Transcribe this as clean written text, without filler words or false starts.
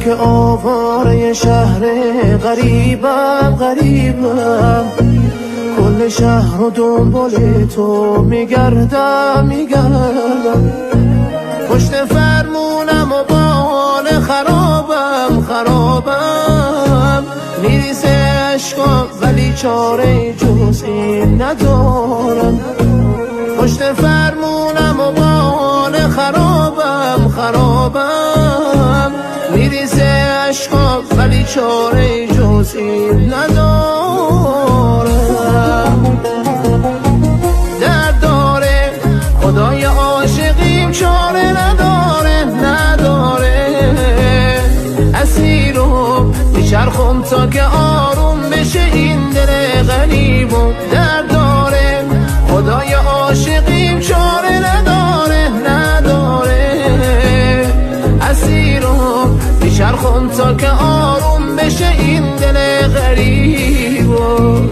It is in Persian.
که آواره شهر غریبم غریبم، کل شهر رو دنبال تو میگردم میگردم، پشت فرمونم و با حال خرابم خرابم، میریزه عشقم ولی چاره جز این ندارم، پشت فرمونم و با حال خرابم خرابم، میریزه عشقم ولی چاره جز این ندارم. درد داره خدای عاشقیم چاره نداره نداره، اسیرم میچرخم تا که آروم بشه این دل غریبم. درد داره خدای عاشقیم چاره نداره نداره، اسیرم میچرخم تا که آروم بشه این دل غریبم.